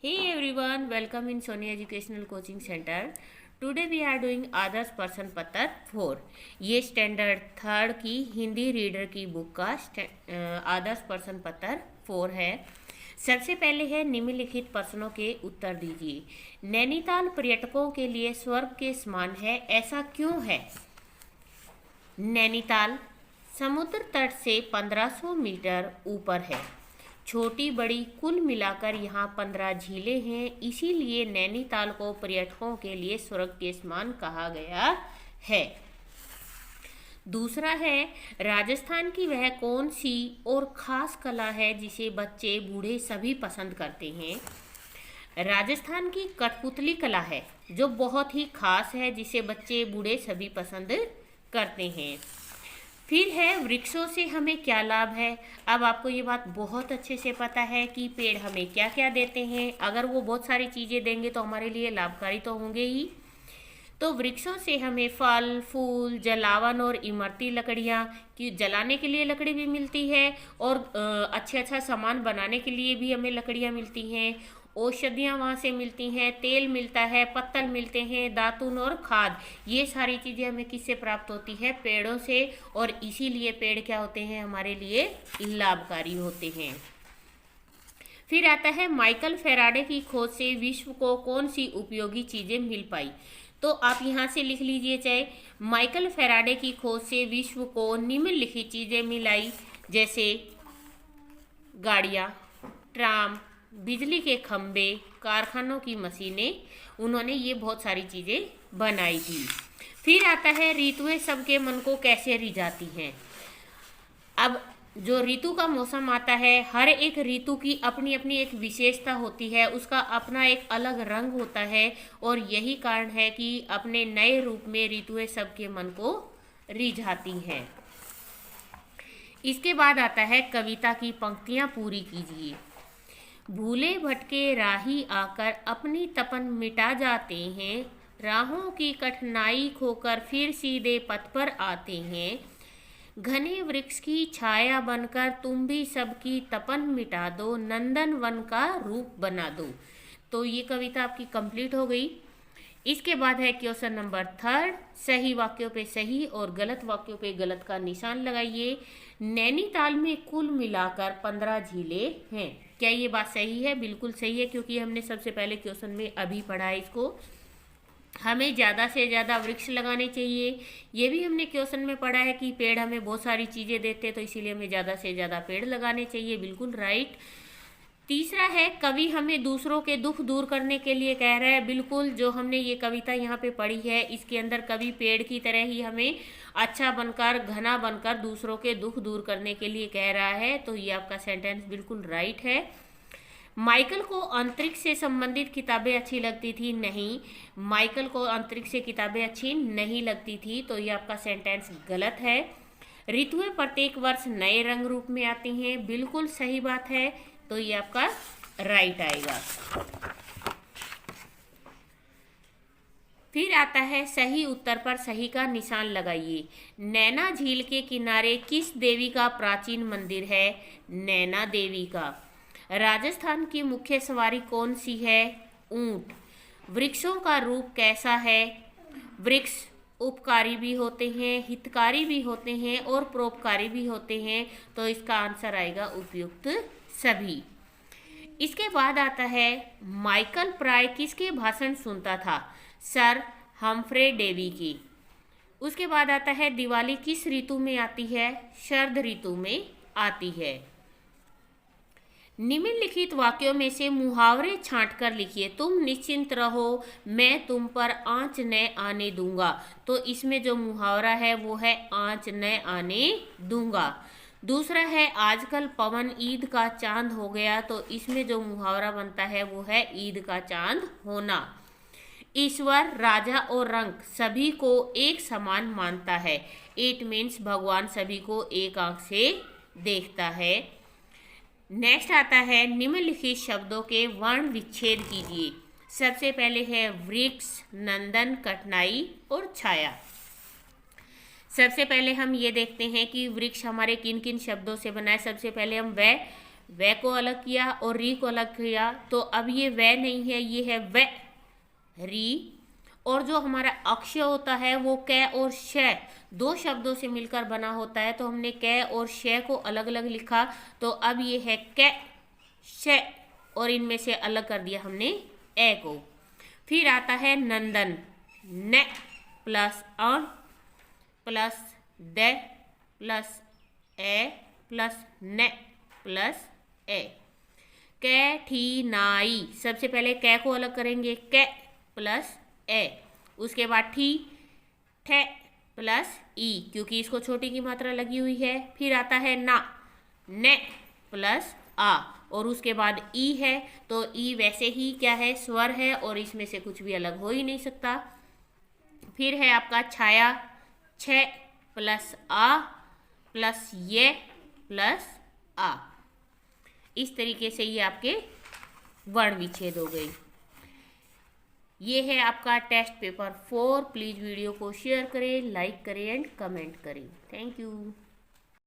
Hey everyone, welcome in Sony Educational Coaching Center. Today we are doing Adarsh person पत्र 4। ये standard third की Hindi reader की book का आदर्श person पत्र 4 है। सबसे पहले है निम्नलिखित प्रश्नों के उत्तर दीजिए। नैनीताल पर्यटकों के लिए स्वर्ग के समान है, ऐसा क्यों है? नैनीताल समुद्र तट से 1500 मीटर ऊपर है। छोटी बड़ी कुल मिलाकर यहाँ 15 झीलें हैं, इसीलिए नैनीताल को पर्यटकों के लिए स्वर्ग के समान कहा गया है। दूसरा है, राजस्थान की वह कौन सी और ख़ास कला है जिसे बच्चे बूढ़े सभी पसंद करते हैं? राजस्थान की कठपुतली कला है जो बहुत ही खास है, जिसे बच्चे बूढ़े सभी पसंद करते हैं। फिर है, वृक्षों से हमें क्या लाभ है? अब आपको ये बात बहुत अच्छे से पता है कि पेड़ हमें क्या क्या देते हैं। अगर वो बहुत सारी चीज़ें देंगे तो हमारे लिए लाभकारी तो होंगे ही। तो वृक्षों से हमें फल फूल, जलावन और इमरती लकड़ियाँ की जलाने के लिए लकड़ी भी मिलती है, और अच्छा सामान बनाने के लिए भी हमें लकड़ियाँ मिलती हैं। औषधियाँ वहाँ से मिलती हैं, तेल मिलता है, पत्तल मिलते हैं, दातुन और खाद। ये सारी चीज़ें हमें किससे प्राप्त होती है? पेड़ों से। और इसीलिए पेड़ क्या होते हैं? हमारे लिए लाभकारी होते हैं। फिर आता है, माइकल फेराडे की खोज से विश्व को कौन सी उपयोगी चीज़ें मिल पाई? तो आप यहाँ से लिख लीजिए, चाहे माइकल फेराडे की खोज से विश्व को निम्नलिखित चीज़ें मिलाई, जैसे गाड़ियाँ, ट्राम, बिजली के खंभे, कारखानों की मशीनें। उन्होंने ये बहुत सारी चीज़ें बनाई थी। फिर आता है, ऋतुएं सबके मन को कैसे रिझाती हैं? अब जो ऋतु का मौसम आता है, हर एक ऋतु की अपनी अपनी एक विशेषता होती है, उसका अपना एक अलग रंग होता है, और यही कारण है कि अपने नए रूप में ऋतुएं सबके मन को रिझाती हैं। इसके बाद आता है, कविता की पंक्तियां पूरी कीजिए। भूले भटके राही आकर अपनी तपन मिटा जाते हैं, राहों की कठिनाई खोकर फिर सीधे पथ पर आते हैं। घने वृक्ष की छाया बनकर तुम भी सबकी तपन मिटा दो, नंदन वन का रूप बना दो। तो ये कविता आपकी कंप्लीट हो गई। इसके बाद है क्वेश्चन नंबर 3। सही वाक्यों पे सही और गलत वाक्यों पे गलत का निशान लगाइए। नैनीताल में कुल मिलाकर 15 झीलें हैं। क्या ये बात सही है? बिल्कुल सही है, क्योंकि हमने सबसे पहले क्वेश्चन में अभी पढ़ा है इसको। हमें ज़्यादा से ज़्यादा वृक्ष लगाने चाहिए। ये भी हमने क्वेश्चन में पढ़ा है कि पेड़ हमें बहुत सारी चीज़ें देते हैं, तो इसीलिए हमें ज़्यादा से ज़्यादा पेड़ लगाने चाहिए। बिल्कुल राइट। तीसरा है, कवि हमें दूसरों के दुख दूर करने के लिए कह रहा है। बिल्कुल, जो हमने ये कविता यहाँ पे पढ़ी है, इसके अंदर कवि पेड़ की तरह ही हमें अच्छा बनकर, घना बनकर दूसरों के दुख दूर करने के लिए कह रहा है। तो ये आपका सेंटेंस बिल्कुल राइट है। माइकल को अंतरिक्ष से संबंधित किताबें अच्छी लगती थी? नहीं, माइकल को अंतरिक्ष से किताबें अच्छी नहीं लगती थी, तो ये आपका सेंटेंस गलत है। ऋतुएं प्रत्येक वर्ष नए रंग रूप में आती हैं, बिल्कुल सही बात है, तो ये आपका राइट आएगा। फिर आता है, सही उत्तर पर सही का निशान लगाइए। नैना झील के किनारे किस देवी का प्राचीन मंदिर है? नैना देवी का। राजस्थान की मुख्य सवारी कौन सी है? ऊंट। वृक्षों का रूप कैसा है? वृक्ष उपकारी भी होते हैं, हितकारी भी होते हैं और परोपकारी भी होते हैं, तो इसका आंसर आएगा उपयुक्त सभी। इसके बाद आता है, माइकल प्राय किसके भाषण सुनता था? सर हम्फ्रे डेवी की। उसके बाद आता है, दिवाली किस ऋतु में आती है? शरद ऋतु में आती है। निम्नलिखित वाक्यों में से मुहावरे छांटकर लिखिए। तुम निश्चिंत रहो, मैं तुम पर आंच न आने दूंगा। तो इसमें जो मुहावरा है वो है आंच न आने दूंगा। दूसरा है, आजकल पवन ईद का चांद हो गया। तो इसमें जो मुहावरा बनता है वो है ईद का चांद होना। ईश्वर, राजा और रंक सभी को एक समान मानता है। इट मीन्स भगवान सभी को एक आंख से देखता है। नेक्स्ट आता है, निम्नलिखित शब्दों के वर्ण विच्छेद कीजिए। सबसे पहले है वृक्ष, नंदन, कठिनाई और छाया। सबसे पहले हम ये देखते हैं कि वृक्ष हमारे किन किन शब्दों से बना है। सबसे पहले हम वह वे को अलग किया और री को अलग किया, तो अब ये वे नहीं है, ये है वे री। और जो हमारा अक्षय होता है वो कै और श दो शब्दों से मिलकर बना होता है, तो हमने कै और श को अलग अलग लिखा, तो अब ये है कै श, और इनमें से अलग कर दिया हमने ए को। फिर आता है नंदन, न plus a plus the plus A plus न प्लस ए। कैठिनाई, सबसे पहले कै को अलग करेंगे, कै प्लस ए, उसके बाद ठी ठे प्लस ई, क्योंकि इसको छोटी की मात्रा लगी हुई है। फिर आता है ना, ने प्लस आ, और उसके बाद ई है, तो ई वैसे ही क्या है, स्वर है, और इसमें से कुछ भी अलग हो ही नहीं सकता। फिर है आपका छाया, छ प्लस आ प्लस ये प्लस आ। इस तरीके से ये आपके वर्ण विच्छेद हो गई। ये है आपका टेस्ट पेपर 4। प्लीज़ वीडियो को शेयर करें, लाइक करें एंड कमेंट करें। Thank you.